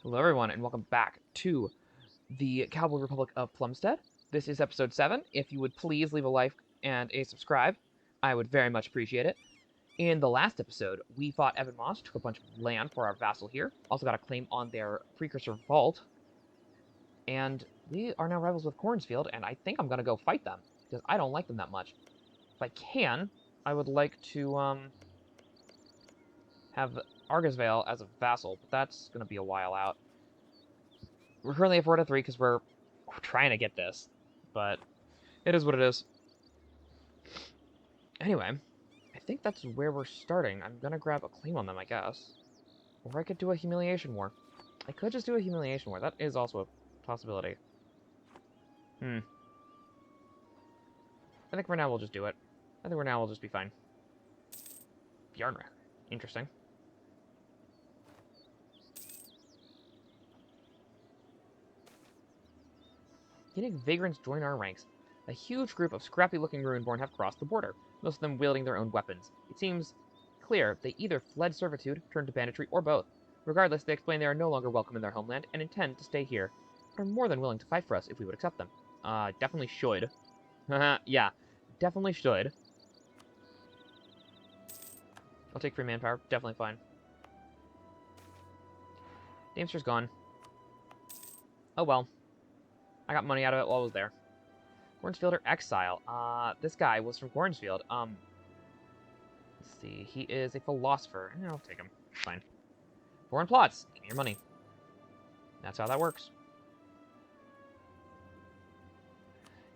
Hello, everyone, and welcome back to the Cowboy Republic of Plumstead. This is episode 7. If you would please leave a like and a subscribe, I would very much appreciate it. In the last episode, we fought Epednar, took a bunch of land for our vassal here, also got a claim on their precursor vault, and we are now rivals with Cornsfield, and I think I'm going to go fight them, because I don't like them that much. If I can, I would like to have Argosvale as a vassal, but that's going to be a while out. We're currently at 4 out of 3 because we're trying to get this, but it is what it is. Anyway, I think that's where we're starting. I'm gonna grab a claim on them, I guess. Or I could do a humiliation war. I could just do a humiliation war. That is also a possibility. I think for now we'll just do it. I think for now we'll just be fine. Yarnra. Interesting. Getting vagrants join our ranks. A huge group of scrappy-looking Ruinborn have crossed the border, most of them wielding their own weapons. It seems clear they either fled servitude, turned to banditry, or both. Regardless, they explain they are no longer welcome in their homeland and intend to stay here, but are more than willing to fight for us if we would accept them. Definitely should. Yeah, definitely should. I'll take free manpower. Definitely fine. Damester's gone. Oh well. I got money out of it while I was there. Cornsfielder Exile. This guy was from Cornsfield. Let's see. He is a philosopher. I'll take him. Fine. Foreign plots. Give me your money. That's how that works.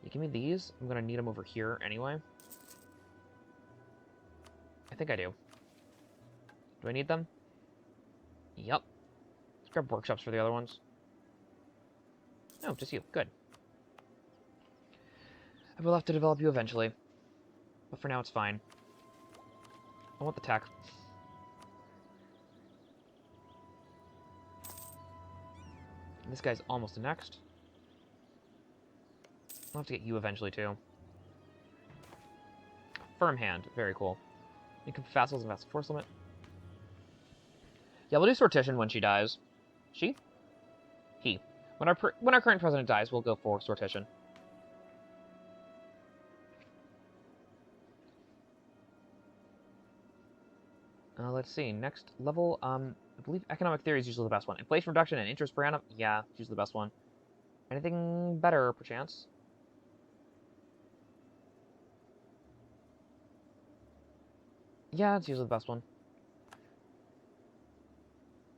You give me these. I'm gonna need them over here anyway. I think I do. Do I need them? Yep. Let's grab workshops for the other ones. No, just you. Good. I will have to develop you eventually. But for now, it's fine. I want the tech. This guy's almost next. I'll have to get you eventually, too. Firm hand. Very cool. Income vassals and vassal force limit. Yeah, we'll do sortition when she dies. She? He. When our current president dies, we'll go for sortition. Let's see. Next level, I believe economic theory is usually the best one. Inflation reduction and interest per annum, yeah, it's usually the best one. Anything better, perchance? Yeah, it's usually the best one.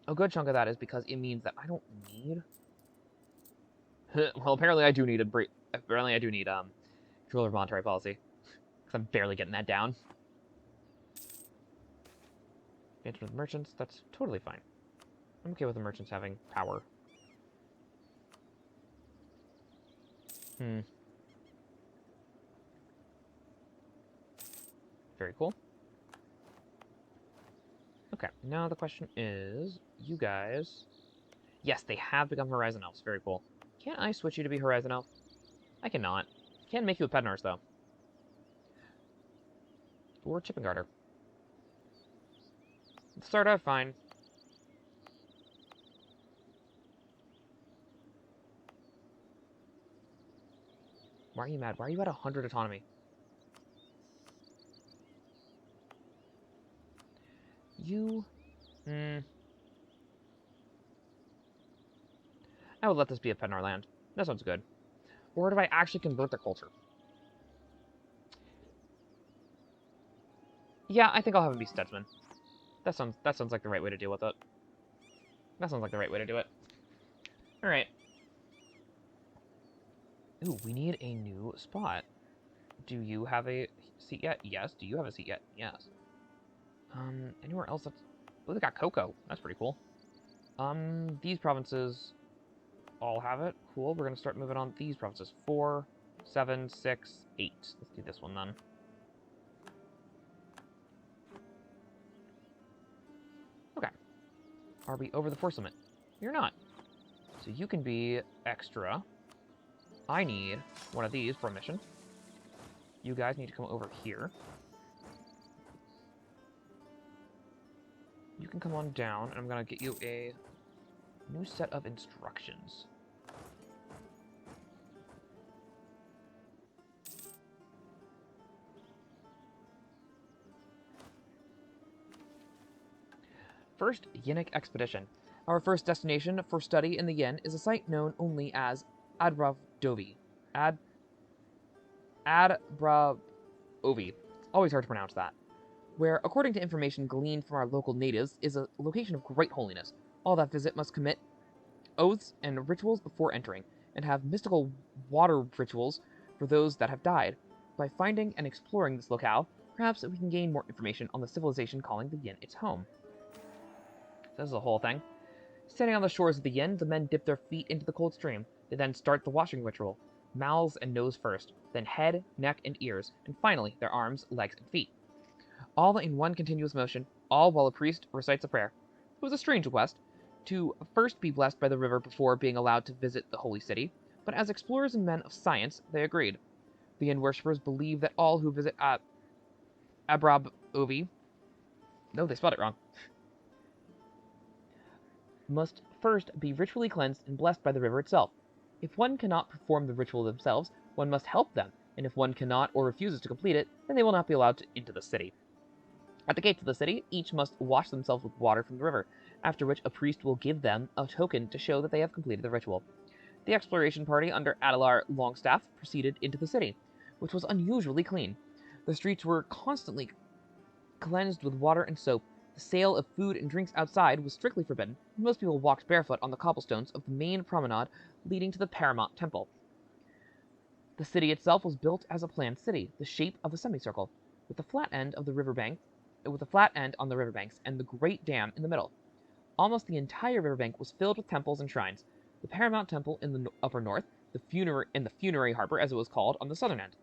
A good chunk of that is because it means that I don't need... well, apparently I do need control of monetary policy. Because I'm barely getting that down. Management of merchants, that's totally fine. I'm okay with the merchants having power. Very cool. Okay, now the question is, you guys... Yes, they have become Horizon Elves. Very cool. Can't I switch you to be Horizon Elf? I cannot. Can make you a Epednars, though. Or Chipping Garter. Let's start out fine. Why are you mad? Why are you at 100 autonomy? You... I would let this be a Epednar land. That sounds good. Or do I actually convert their culture? Yeah, I think I'll have him be Steadsman. That sounds like the right way to deal with it. That sounds like the right way to do it. Alright. Ooh, we need a new spot. Do you have a seat yet? Yes. Do you have a seat yet? Yes. Anywhere else that's... Oh, they got cocoa. That's pretty cool. These provinces all have it. Cool. We're gonna start moving on these provinces. 4, 7, 6, 8. Let's do this one then. Okay. Are we over the force limit? You're not. So you can be extra. I need one of these for a mission. You guys need to come over here. You can come on down, and I'm gonna get you a New set of instructions. First, Yinnick Expedition. Our first destination for study in the Yin is a site known only as Adbradovi. Adbraovi. It's always hard to pronounce that. Where, according to information gleaned from our local natives, is a location of great holiness. All that visit must commit oaths and rituals before entering, and have mystical water rituals for those that have died. By finding and exploring this locale, perhaps we can gain more information on the civilization calling the Yin its home. So this is the whole thing. Standing on the shores of the Yin, the men dip their feet into the cold stream. They then start the washing ritual. Mouths and nose first, then head, neck, and ears, and finally their arms, legs, and feet. All in one continuous motion, all while a priest recites a prayer. It was a strange request, to first be blessed by the river before being allowed to visit the holy city, but as explorers and men of science, they agreed. The Yin worshippers believe that all who visit Abrabovi, no, they spelled it wrong, must first be ritually cleansed and blessed by the river itself. If one cannot perform the ritual themselves, one must help them, and if one cannot or refuses to complete it, then they will not be allowed into the city. At the gates of the city, each must wash themselves with water from the river, after which a priest will give them a token to show that they have completed the ritual. The exploration party under Adelar Longstaff proceeded into the city, which was unusually clean. The streets were constantly cleansed with water and soap. The sale of food and drinks outside was strictly forbidden, and most people walked barefoot on the cobblestones of the main promenade leading to the Paramount Temple. The city itself was built as a planned city, the shape of a semicircle, with the flat end on the riverbanks and the great dam in the middle. Almost the entire riverbank was filled with temples and shrines. The Paramount Temple in the upper north, the funerary harbor, as it was called, on the southern end.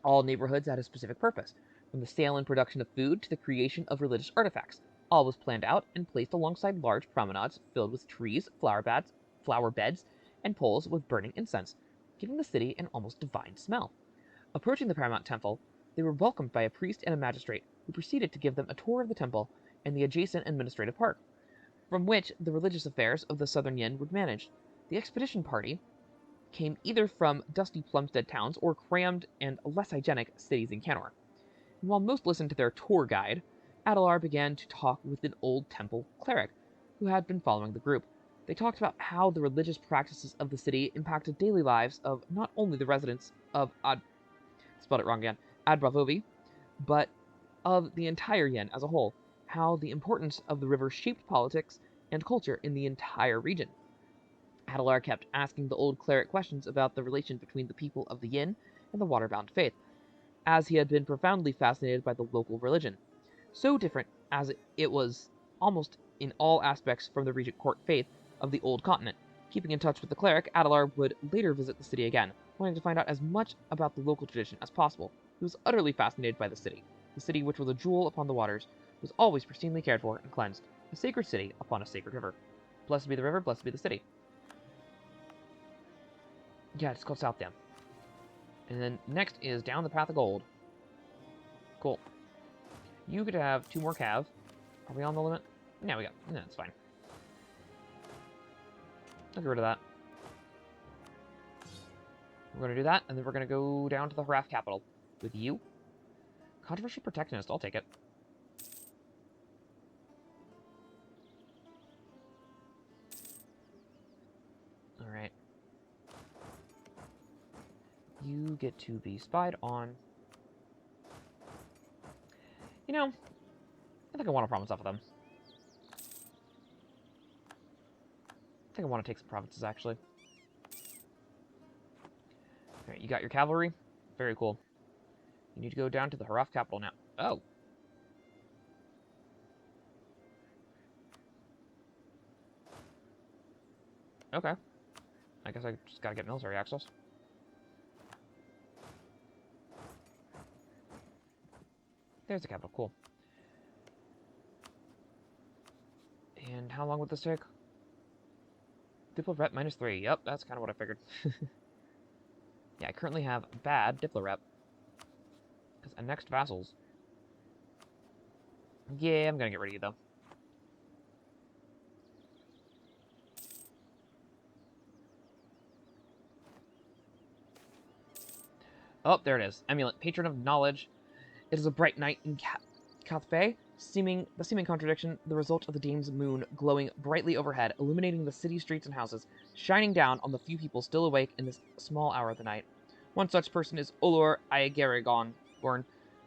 All neighborhoods had a specific purpose, from the sale and production of food to the creation of religious artifacts. All was planned out and placed alongside large promenades filled with trees, flower beds, and poles with burning incense, giving the city an almost divine smell. Approaching the Paramount Temple, they were welcomed by a priest and a magistrate, who proceeded to give them a tour of the temple and the adjacent administrative park, from which the religious affairs of the southern Yin were managed. The expedition party came either from dusty Plumstead towns or crammed and less hygienic cities in Canor. And while most listened to their tour guide, Adelar began to talk with an old temple cleric who had been following the group. They talked about how the religious practices of the city impacted daily lives of not only the residents of Adbravovi, but of the entire Yin as a whole, how the importance of the river shaped politics and culture in the entire region. Adelar kept asking the old cleric questions about the relation between the people of the Yin and the water-bound faith, as he had been profoundly fascinated by the local religion. So different as it was almost in all aspects from the Regent Court faith of the old continent. Keeping in touch with the cleric, Adelar would later visit the city again, wanting to find out as much about the local tradition as possible. He was utterly fascinated by the city. The city, which was a jewel upon the waters, was always pristinely cared for and cleansed, a sacred city upon a sacred river. Blessed be the river, blessed be the city. Yeah, it's called South Dam. And then next is Down the Path of Gold. Cool. You could have 2 more cav. Are we on the limit? Yeah, we got. No, it's fine. I'll get rid of that. We're going to do that, and then we're going to go down to the Harath capital with you. Controversial Protectionist, I'll take it. Alright. You get to be spied on. You know, I think I want to promise off of them. I think I want to take some provinces, actually. Alright, you got your cavalry. Very cool. You need to go down to the Harath capital now. Oh. Okay. I guess I just gotta get military access. There's the capital. Cool. And how long would this take? Diplo rep -3. Yep, that's kind of what I figured. Yeah, I currently have bad Diplo rep. Because annexed vassals. Yeah, I'm gonna get rid of you, though. Oh, there it is. Emulant, patron of knowledge. It is a bright night in Cathay, the seeming contradiction, the result of the dame's moon glowing brightly overhead, illuminating the city streets and houses, shining down on the few people still awake in this small hour of the night. One such person is Olor Aegeragon,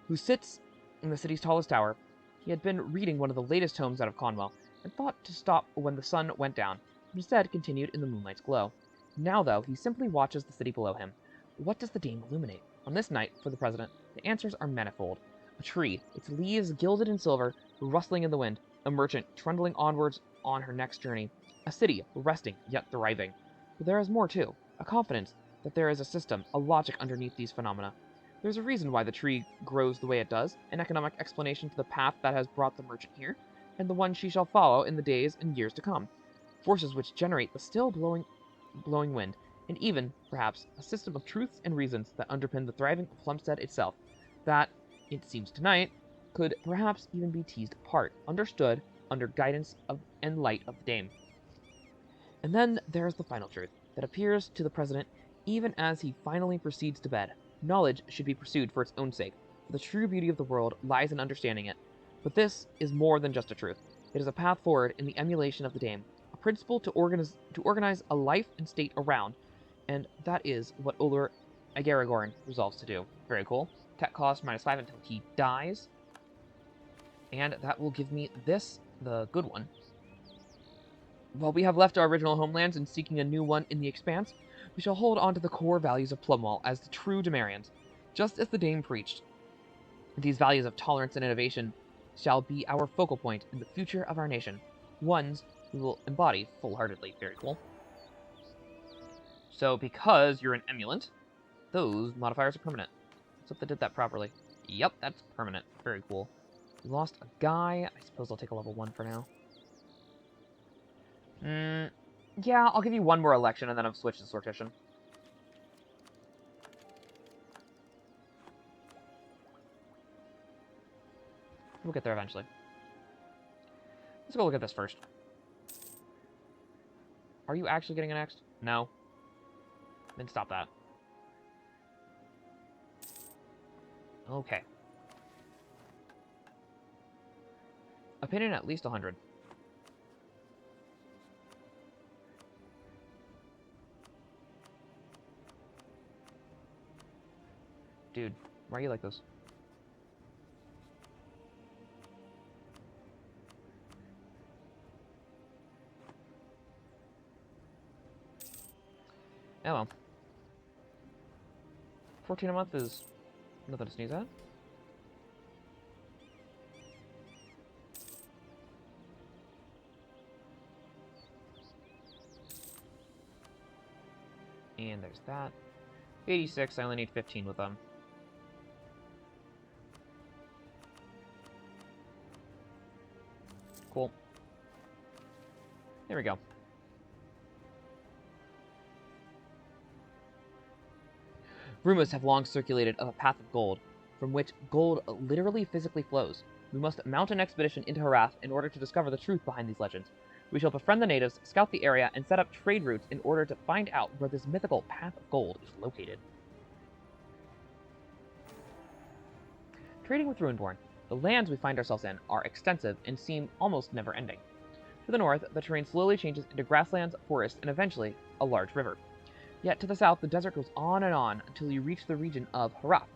who sits in the city's tallest tower. He had been reading one of the latest tomes out of Conwell, and thought to stop when the sun went down, but instead continued in the moonlight's glow. Now, though, he simply watches the city below him. What does the dame illuminate? On this night, for the president, the answers are manifold. A tree, its leaves gilded in silver, rustling in the wind. A merchant trundling onwards on her next journey. A city, resting, yet thriving. But there is more, too. A confidence that there is a system, a logic underneath these phenomena. There's a reason why the tree grows the way it does, an economic explanation to the path that has brought the merchant here, and the one she shall follow in the days and years to come. Forces which generate the still blowing wind, and even, perhaps, a system of truths and reasons that underpin the thriving of Plumstead itself, that, it seems tonight, could perhaps even be teased apart, understood, under guidance of and light of the dame. And then there is the final truth, that appears to the president even as he finally proceeds to bed. Knowledge should be pursued for its own sake, for the true beauty of the world lies in understanding it. But this is more than just a truth. It is a path forward in the emulation of the dame, a principle to organize a life and state around, and that is what Olor Aegeragon resolves to do. Very cool. Tech cost -5 until he dies. And that will give me this, the good one. While we have left our original homelands and seeking a new one in the Expanse, we shall hold on to the core values of Plumwall as the true Demarians, just as the dame preached. These values of tolerance and innovation shall be our focal point in the future of our nation, ones we will embody full-heartedly. Very cool. So, because you're an emulant, those modifiers are permanent. Let's hope they did that properly. Yep, that's permanent. Very cool. We lost a guy. I suppose I'll take a level 1 for now. Yeah, I'll give you one more election, and then I'll switch to Sortition. We'll get there eventually. Let's go look at this first. Are you actually getting annexed? No. Then stop that. Okay. Opinion at least 100. Dude, why are you like this? Oh well. 14 a month is nothing to sneeze at. And there's that. 86, I only need 15 with them. Cool. There we go. Rumors have long circulated of a path of gold, from which gold literally physically flows. We must mount an expedition into Harath in order to discover the truth behind these legends. We shall befriend the natives, scout the area, and set up trade routes in order to find out where this mythical path of gold is located. Trading with Ruinborn. The lands we find ourselves in are extensive and seem almost never-ending. To the north, the terrain slowly changes into grasslands, forests, and eventually a large river. Yet to the south, the desert goes on and on until you reach the region of Harath.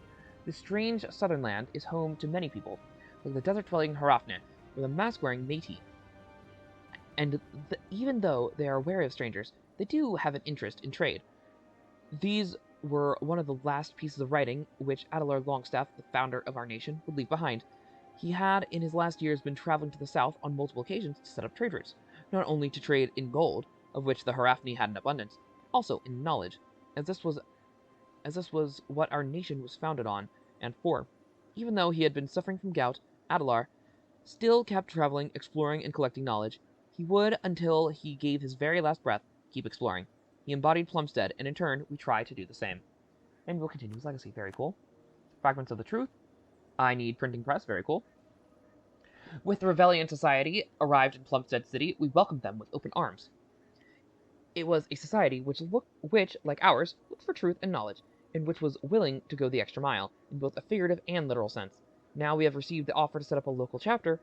This strange southern land is home to many people, like the desert-dwelling Harafne, or the mask-wearing Métis. And even though they are wary of strangers, they do have an interest in trade. These were one of the last pieces of writing which Adelar Longstaff, the founder of our nation, would leave behind. He had, in his last years, been traveling to the south on multiple occasions to set up trade routes, not only to trade in gold, of which the Harafni had an abundance, also in knowledge, as this was what our nation was founded on and for. Even though he had been suffering from gout, Adelar still kept traveling, exploring, and collecting knowledge. He would, until he gave his very last breath, keep exploring. He embodied Plumstead, and in turn, we try to do the same. And we'll continue his legacy. Very cool. Fragments of the Truth. I need printing press. Very cool. With the Rebellion Society arrived in Plumstead City, we welcomed them with open arms. It was a society which, like ours, looked for truth and knowledge. and which was willing to go the extra mile, in both a figurative and literal sense. Now we have received the offer to set up a local chapter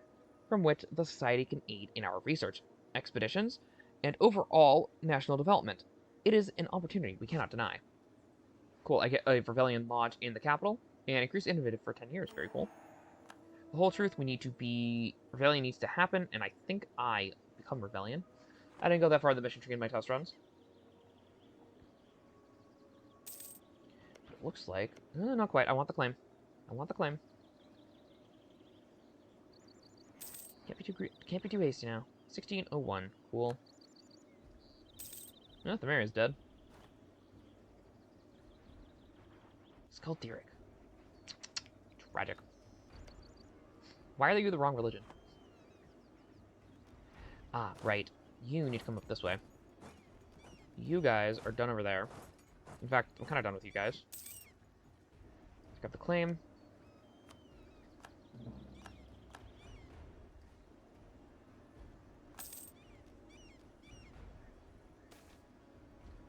from which the Society can aid in our research, expeditions, and overall national development. It is an opportunity we cannot deny. Cool, I get a Rebellion Lodge in the capital, and increase innovative for 10 years, very cool. The whole truth, we need to be... Rebellion needs to happen, and I think I become Rebellion. I didn't go that far in the mission tree in my test runs. But it looks like... not quite, I want the claim. I want the claim. Can't be too hasty now. 1601, cool. Oh, the mayor is dead. Skuldiric. Tragic. Why are you the wrong religion? Ah, right. You need to come up this way. You guys are done over there. In fact, I'm kind of done with you guys. Let's grab the claim.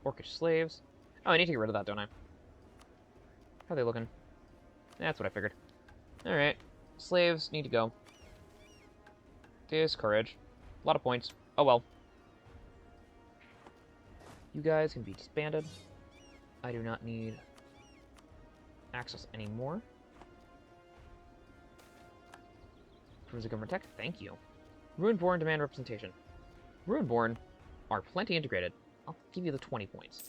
Orcish slaves. Oh, I need to get rid of that, don't I? How are they looking? That's what I figured. Alright. Slaves need to go. Discourage. A lot of points. Oh well. You guys can be disbanded. I do not need access anymore. Cruise of government tech. Thank you. Ruinborn demand representation. Ruinborn are plenty integrated. I'll give you the 20 points.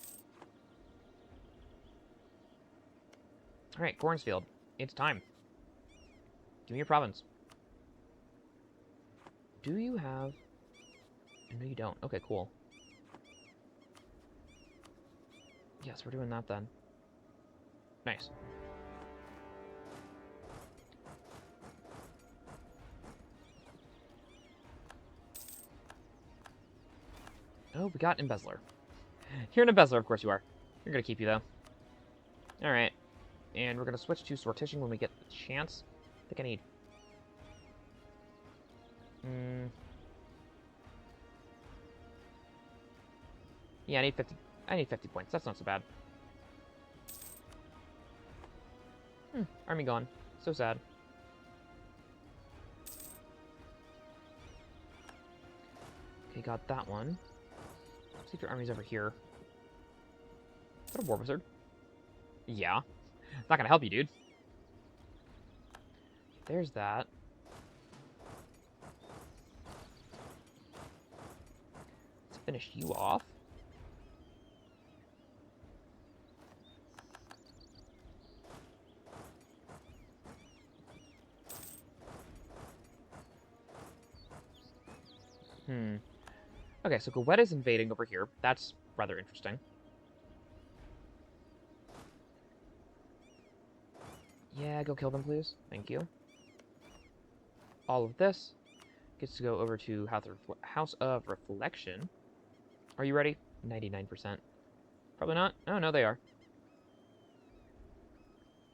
Alright, Gornsfield. It's time. Give me your province. Do you have... No, you don't. Okay, cool. Yes, we're doing that then. Nice. Oh, we got Embezzler. You're an Embezzler, of course you are. You're gonna keep you, though. Alright. And we're gonna switch to Sortition when we get the chance. I think I need... Yeah, I need 50 points. That's not so bad. Army gone. So sad. Okay, got that one. See if your army's over here. Is that a war wizard? Yeah. It's not gonna help you, dude. There's that. Let's finish you off. Okay, so Gowet is invading over here. That's rather interesting. Yeah, go kill them, please. Thank you. All of this gets to go over to House of Reflection. Are you ready? 99%. Probably not. Oh, no, they are.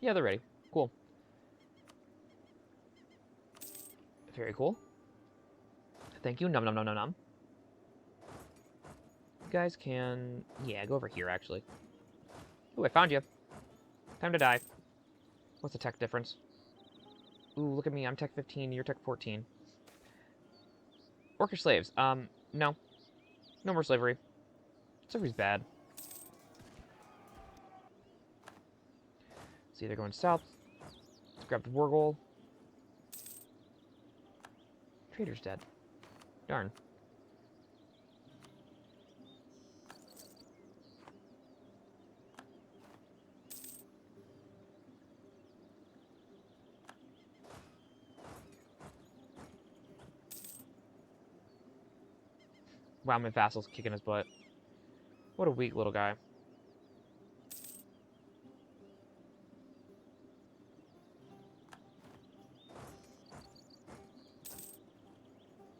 Yeah, they're ready. Cool. Very cool. Thank you. Num num num num num. You guys can... Yeah, go over here, actually. Ooh, I found you. Time to die. What's the tech difference? Ooh, look at me. I'm tech 15, you're tech 14. Orcish slaves. No. No more slavery. Slavery's bad. See, they're going south. Let's grab the war goal. Trader's dead. Darn. Wow, my vassal's kicking his butt. What a weak little guy.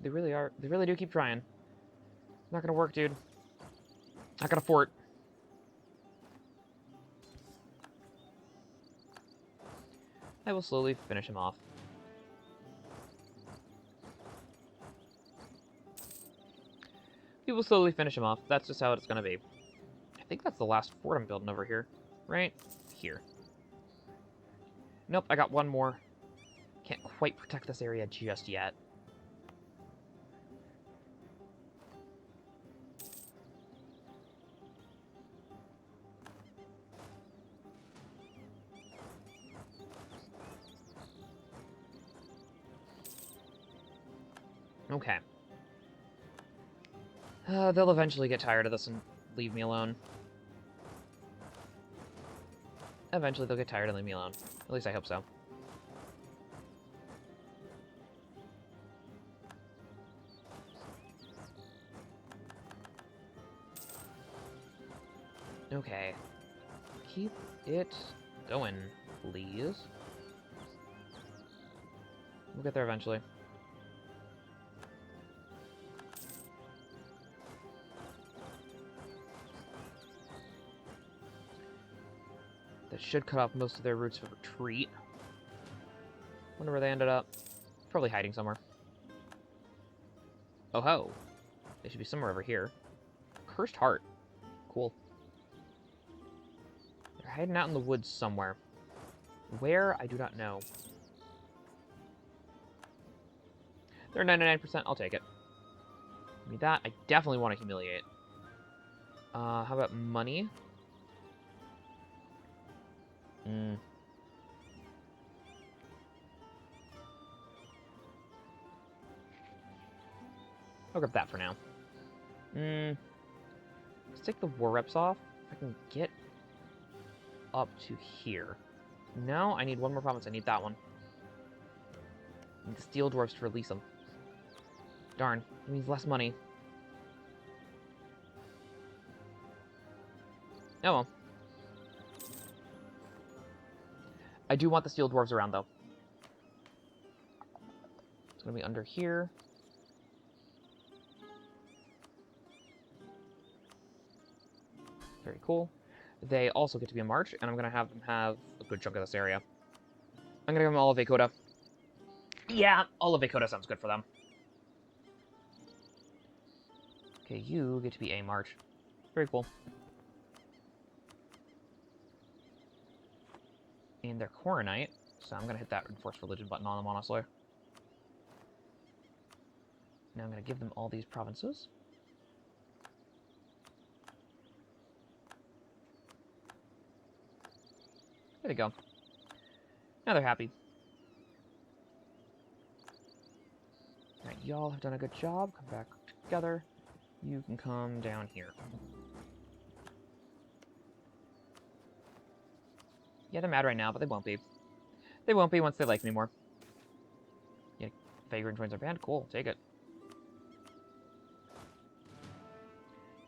They really are. They really do keep trying. Not gonna work, dude. Not gonna fort. I will slowly finish him off. We will slowly finish him off. That's just how it's gonna be. I think that's the last fort I'm building over here, right? here. Nope, I got one more. Can't quite protect this area just yet. Okay. They'll eventually get tired of this and leave me alone. Eventually they'll get tired and leave me alone. At least I hope so. Okay. Keep it going, please. We'll get there eventually. That should cut off most of their routes of retreat. Wonder where they ended up. Probably hiding somewhere. Oh ho! They should be somewhere over here. Cursed Heart. Cool. They're hiding out in the woods somewhere. Where? I do not know. They're 99%. I'll take it. Give me that. I definitely want to humiliate. How about money? I'll grab that for now. Let's take the war reps off. If I can get up to here. No, I need one more province. I need that one. I need the steel dwarves to release them. Darn, it means less money. Oh well. I do want the steel dwarves around, though. It's going to be under here. Very cool. They also get to be a march, and I'm going to have them have a good chunk of this area. I'm going to give them all of Vakota. Yeah, all of Vakota sounds good for them. Okay, you get to be a march. Very cool. And they're Coronite, so I'm going to hit that Enforced Religion button on them, honestly. Now I'm going to give them all these provinces. There they go. Now they're happy. Alright, y'all have done a good job. Come back together. You can come down here. Yeah, they're mad right now, but they won't be. They won't be once they like me more. Yeah, Vagrant joins our band. Cool, take it.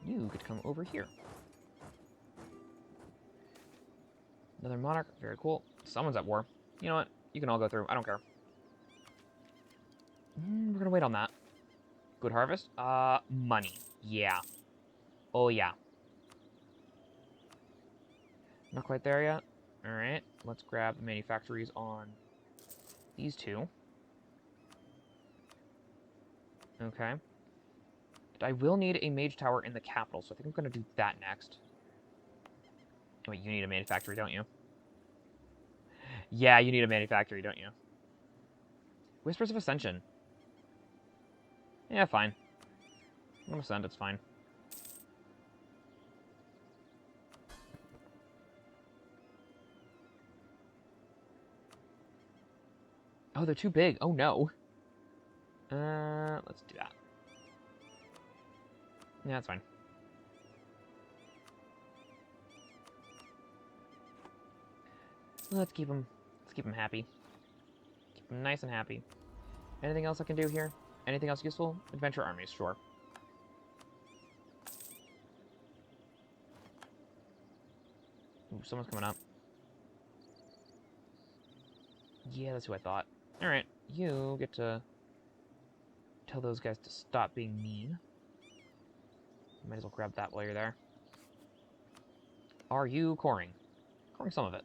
You could come over here. Another monarch. Very cool. Someone's at war. You know what? You can all go through. I don't care. We're gonna wait on that. Good harvest. Money. Yeah. Oh, yeah. Not quite there yet. Alright, let's grab the manufactories on these two. Okay. I will need a mage tower in the capital, so I think I'm going to do that next. Wait, you need a manufactory, don't you? Yeah, you need a manufactory, don't you? Whispers of Ascension. Yeah, fine. I'm going to ascend, it's fine. Oh, they're too big. Oh, no. Let's do that. Yeah, that's fine. Let's keep them happy. Keep them nice and happy. Anything else I can do here? Anything else useful? Adventure armies, sure. Ooh, someone's coming up. Yeah, that's who I thought. Alright, you get to tell those guys to stop being mean. Might as well grab that while you're there. Are you coring? Coring some of it.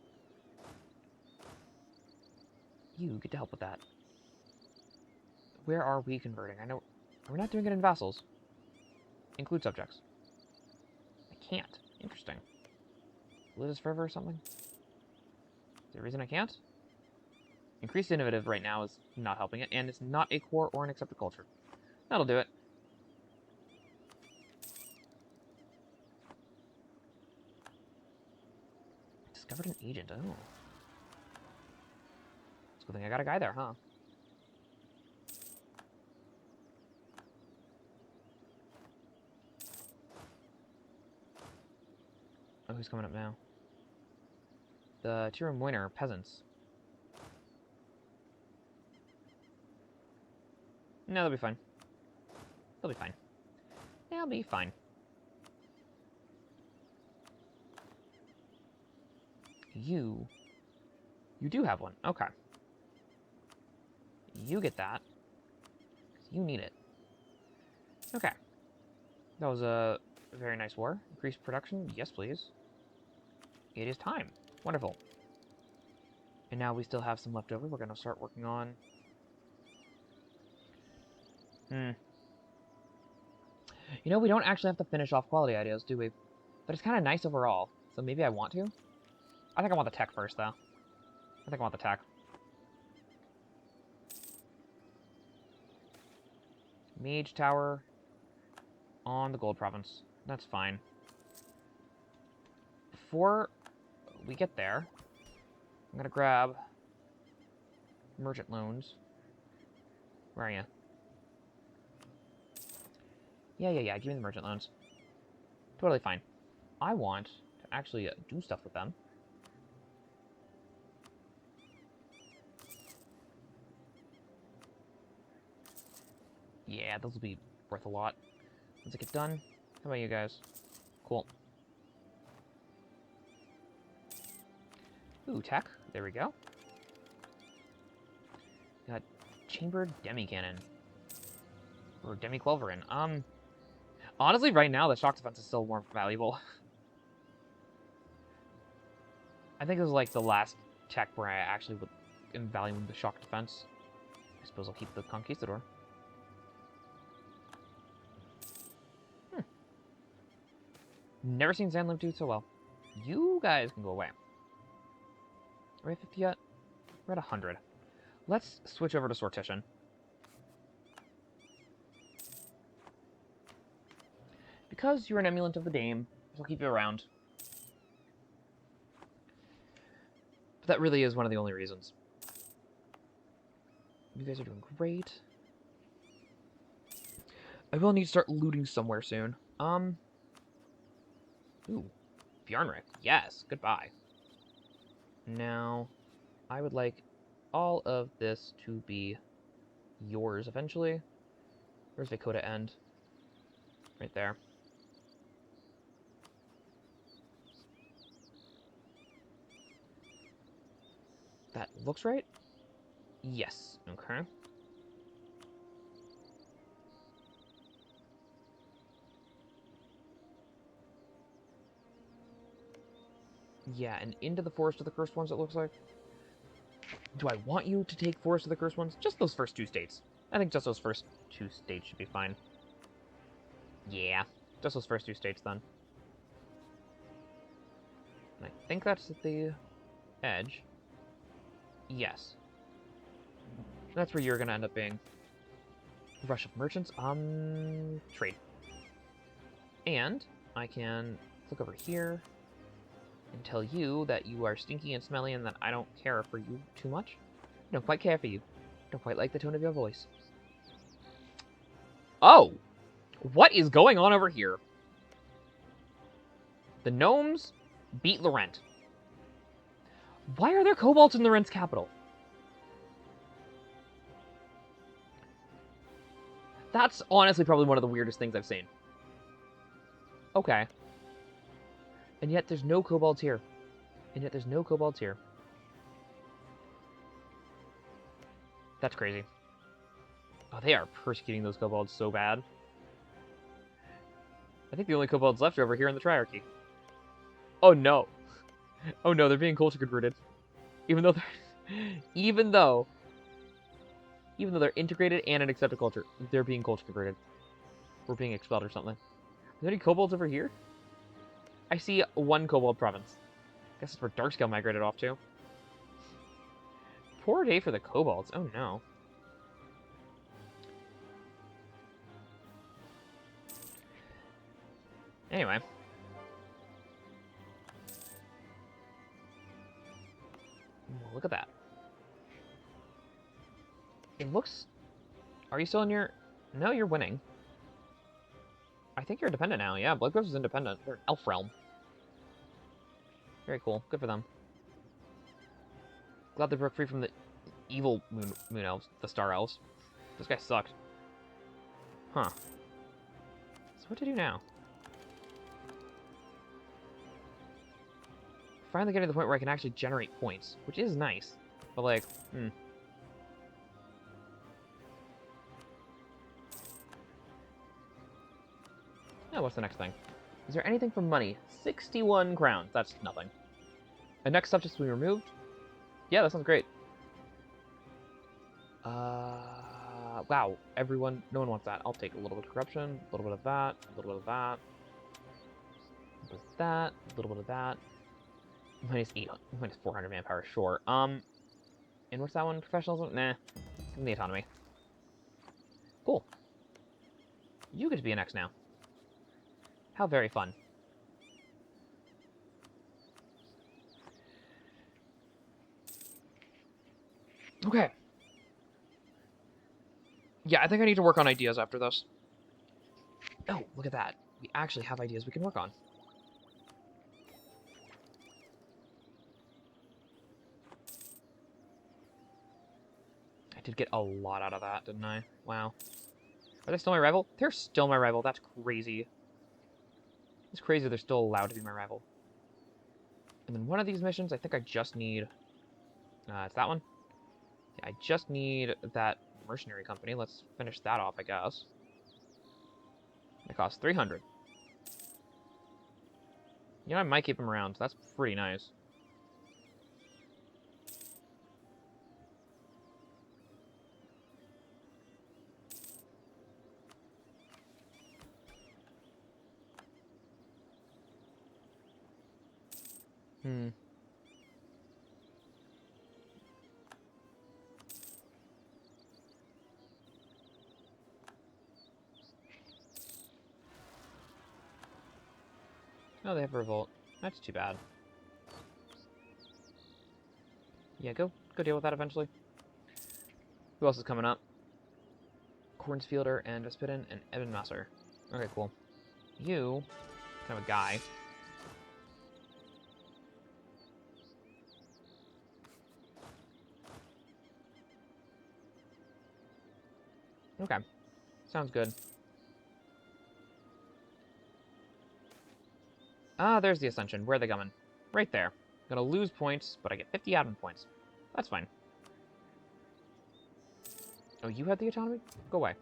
You get to help with that. Where are we converting? I know... We're not doing it in vassals. Include subjects. I can't. Interesting. Live this forever or something? there a reason I can't? Increased innovative right now is not helping it, and it's not a core or an accepted culture. That'll do it. Discovered an agent. Oh. It's a good thing I got a guy there, huh? Oh, who's coming up now? The Tira Moiner peasants. No, they'll be fine. They'll be fine. They'll be fine. You do have one. Okay. You get that. You need it. Okay. That was a very nice war. Increased production? Yes, please. It is time. Wonderful. And now we still have some left over. We're going to start working on... You know, we don't actually have to finish off quality ideas, do we? But it's kind of nice overall, so maybe I want to. I think I want the tech first, though. I think I want the tech. Mage Tower on the Gold Province. That's fine. Before we get there, I'm going to grab merchant loans. Where are you? Yeah. Give me the merchant loans. Totally fine. I want to actually do stuff with them. Yeah, those will be worth a lot. Once I get done. How about you guys? Cool. Ooh, tech. There we go. Got chambered demi-cannon. Or demi-culverin. Honestly, right now, the shock defense is still more valuable. I think it was like the last tech where I actually am valuing the shock defense. I suppose I'll keep the Conquistador. Never seen Zanlim do so well. You guys can go away. Are we at 50 yet? We're at 100. Let's switch over to Sortition. Because you're an emulant of the Dame, we'll keep you around. But that really is one of the only reasons. You guys are doing great. I will need to start looting somewhere soon. Ooh, Bjarnrik. Yes, goodbye. Now, I would like all of this to be yours eventually. Where's Vakota end? Right there. That looks right? Yes. Okay. Yeah, and into the Forest of the Cursed Ones, it looks like. Do I want you to take Forest of the Cursed Ones? Just those first two states. I think just those first two states should be fine. Yeah, just those first two states, then. And I think that's at the edge. Yes. That's where you're going to end up being. Rush of Merchants. Trade. And I can click over here and tell you that you are stinky and smelly and that I don't care for you too much. I don't quite care for you. Don't quite like the tone of your voice. Oh! What is going on over here? The gnomes beat Laurent. Why are there kobolds in Laurent's capital? That's honestly probably one of the weirdest things I've seen. Okay. And yet there's no kobolds here. And yet there's no kobolds here. That's crazy. Oh, they are persecuting those kobolds so bad. I think the only kobolds left are over here in the Triarchy. Oh no. Oh no, they're being culture converted. Even though they're integrated and an accepted culture, they're being culture converted. Or being expelled or something. Are there any kobolds over here? I see one kobold province. I guess that's where Darkscale migrated off to. Poor day for the kobolds. Oh no. Anyway. Look at that. It looks... Are you still in your... No, you're winning. I think you're independent now. Yeah, Bloodgroves is independent. They're an elf realm. Very cool. Good for them. Glad they broke free from the evil moon elves, the star elves. This guy sucked. Huh. So what to do now? Finally getting to the point where I can actually generate points, which is nice. But like, Oh, what's the next thing? Is there anything for money? 61 crowns. That's nothing. And next subjects will be removed? Yeah, that sounds great. Wow. Everyone, no one wants that. I'll take a little bit of corruption, a little bit of that, a little bit of that. A little bit of that, a little bit of that. Minus 400 manpower, sure. And what's that one? Professionalism? Nah. Give me the autonomy. Cool. You get to be an X now. How very fun. Okay. Yeah, I think I need to work on ideas after this. Oh, look at that. We actually have ideas we can work on. I did get a lot out of that, didn't I? Wow. Are they still my rival? They're still my rival. That's crazy. It's crazy they're still allowed to be my rival. And then one of these missions, I think I just need... it's that one? Yeah, I just need that mercenary company. Let's finish that off, I guess. It costs 300. You know, I might keep him around. That's pretty nice. Oh, they have a revolt. That's too bad. Yeah, go deal with that eventually. Who else is coming up? Cornsfielder and Epednan and Anbennar. Okay, cool. You, kind of a guy. Okay. Sounds good. Ah, there's the Ascension. Where are they coming? Right there. I'm gonna lose points, but I get 50 admin points. That's fine. Oh, you had the autonomy? Go away.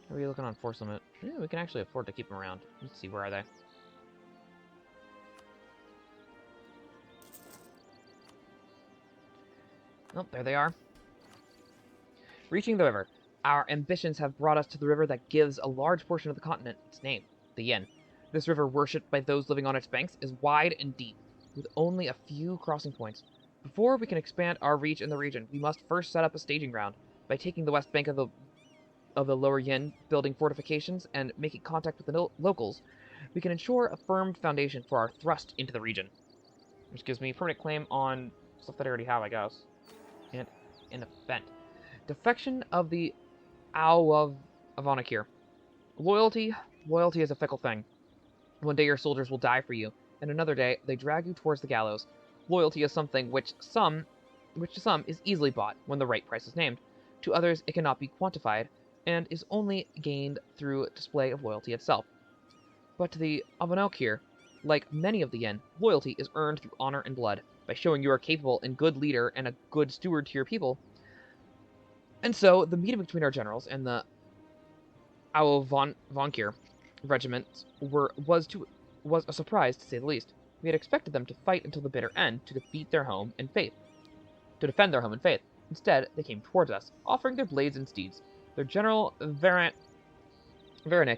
How are you looking on force limit? Yeah, we can actually afford to keep them around. Let's see, where are they? Oh, there they are. Reaching the river. Our ambitions have brought us to the river that gives a large portion of the continent its name, the Yin. This river, worshipped by those living on its banks, is wide and deep, with only a few crossing points. Before we can expand our reach in the region, we must first set up a staging ground. By taking the west bank of the lower Yin, building fortifications, and making contact with the locals, we can ensure a firm foundation for our thrust into the region. Which gives me permanent claim on stuff that I already have, I guess. And an event. Defection of the Owl of Avonakir. Loyalty is a fickle thing. One day your soldiers will die for you, and another day they drag you towards the gallows. Loyalty is something which to some is easily bought when the right price is named. To others it cannot be quantified, and is only gained through display of loyalty itself. But to the Avonakir, like many of the Yin, loyalty is earned through honor and blood, by showing you are capable and good leader and a good steward to your people. And so, the meeting between our generals and the Vonkir regiment was a surprise, to say the least. We had expected them to fight until the bitter end to defend their home and faith. Instead, they came towards us, offering their blades and steeds. Their general, Veranik,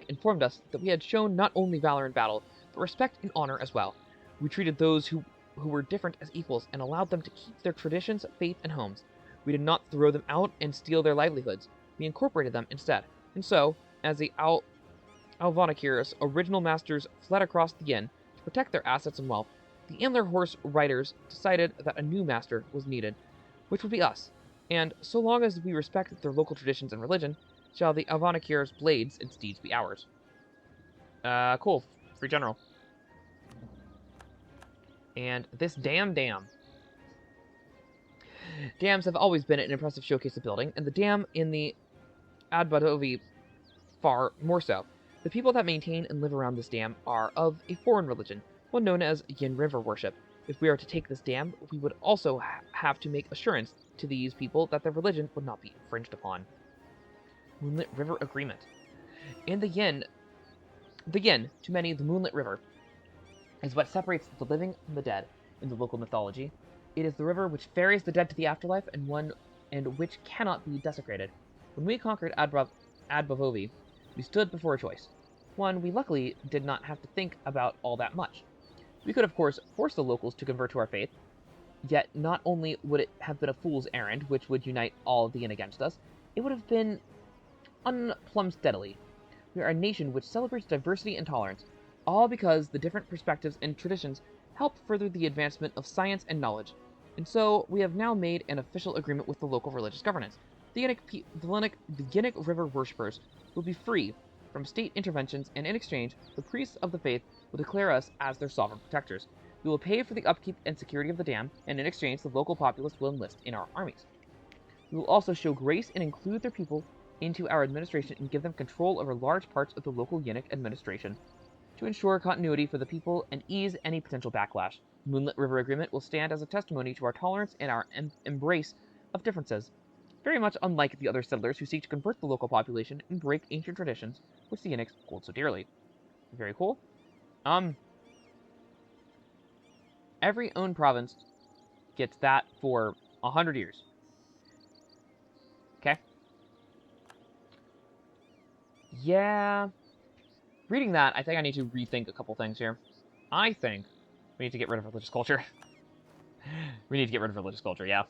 informed us that we had shown not only valor in battle, but respect and honor as well. We treated those who were different as equals and allowed them to keep their traditions, faith, and homes. We did not throw them out and steal their livelihoods. We incorporated them instead. And so, as the Alvanakir's original masters fled across the Yin to protect their assets and wealth, the Antler Horse riders decided that a new master was needed, which would be us. And so long as we respect their local traditions and religion, shall the Alvanakir's blades and steeds be ours. Cool. Free general. And this dam. Dams have always been an impressive showcase of building, and the dam in the Adbadovi far more so. The people that maintain and live around this dam are of a foreign religion, one known as Yin River worship. If we are to take this dam, we would also have to make assurance to these people that their religion would not be infringed upon. Moonlit River Agreement. In the Yin, to many, the Moonlit River is what separates the living from the dead in the local mythology. It is the river which ferries the dead to the afterlife and which cannot be desecrated. When we conquered Adbavovi, we stood before a choice. One we luckily did not have to think about all that much. We could, of course, force the locals to convert to our faith, yet not only would it have been a fool's errand, which would unite all of the Yin against us, it would have been unplumsteadily. We are a nation which celebrates diversity and tolerance, all because the different perspectives and traditions help further the advancement of science and knowledge. And so, we have now made an official agreement with the local religious governance. The Yinnick River worshippers will be free from state interventions, and in exchange, the priests of the faith will declare us as their sovereign protectors. We will pay for the upkeep and security of the dam, and in exchange, the local populace will enlist in our armies. We will also show grace and include their people into our administration and give them control over large parts of the local Yinnick administration to ensure continuity for the people and ease any potential backlash. The Moonlit River Agreement will stand as a testimony to our tolerance and our embrace of differences, very much unlike the other settlers who seek to convert the local population and break ancient traditions which the Yinnicks hold so dearly. Very cool. Every owned province gets that for 100 years. Okay. Yeah. Reading that, I think I need to rethink a couple things here. I think we need to get rid of religious culture. We need to get rid of religious culture, yeah.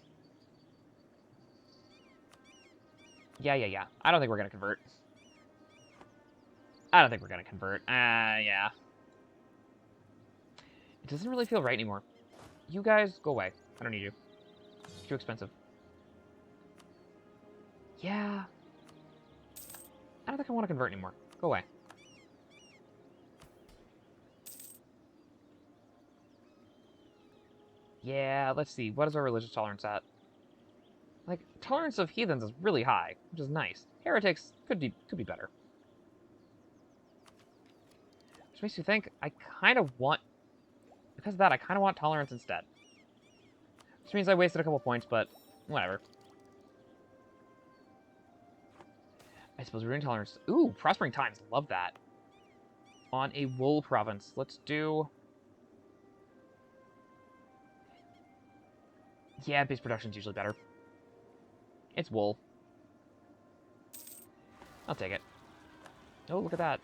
Yeah. I don't think we're gonna convert. Yeah. It doesn't really feel right anymore. You guys, go away. I don't need you. It's too expensive. Yeah. I don't think I want to convert anymore. Go away. Yeah, let's see. What is our religious tolerance at? Like, tolerance of heathens is really high, which is nice. Heretics could be better. Which makes me think I kind of want... Because of that, I kind of want tolerance instead. Which means I wasted a couple points, but whatever. I suppose we're doing tolerance. Ooh, Prospering Times. Love that. On a wool province. Let's do... Yeah, base production's usually better. It's wool. I'll take it. Oh, look at that.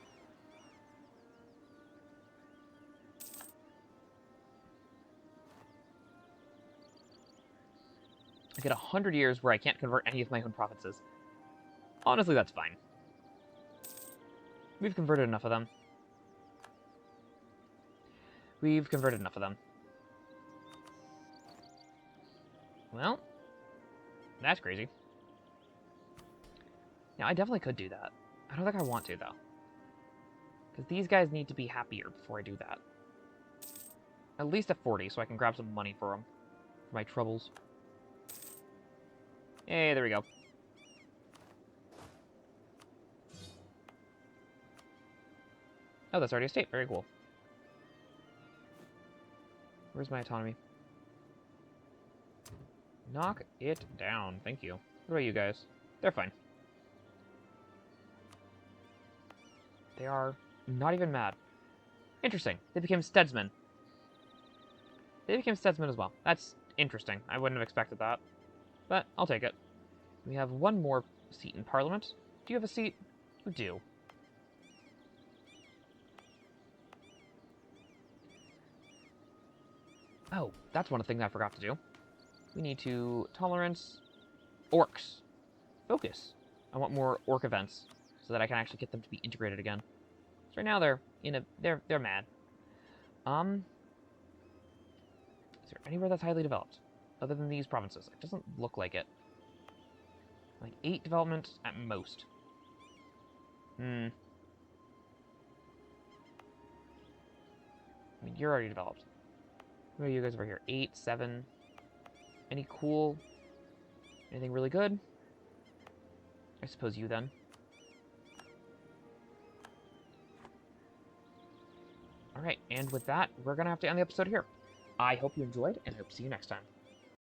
I get 100 years where I can't convert any of my own provinces. Honestly, that's fine. We've converted enough of them. Well, that's crazy. Now, I definitely could do that. I don't think I want to, though. Because these guys need to be happier before I do that. At least at 40, so I can grab some money for them. For my troubles. Hey, there we go. Oh, that's already a state. Very cool. Where's my autonomy? Knock it down. Thank you. What about you guys? They're fine. They are not even mad. Interesting. They became Steadsmen. They became Steadsmen as well. That's interesting. I wouldn't have expected that. But I'll take it. We have one more seat in Parliament. Do you have a seat? You do. Oh, that's one of the things I forgot to do. We need to tolerance orcs. Focus. I want more orc events so that I can actually get them to be integrated again. So right now they're mad. Is there anywhere that's highly developed other than these provinces? It doesn't look like it. Like 8 development at most. I mean, you're already developed. Where are you guys over here? 8, 7. Any cool? Anything really good? I suppose you then. Alright, and with that, we're going to have to end the episode here. I hope you enjoyed, and I hope to see you next time.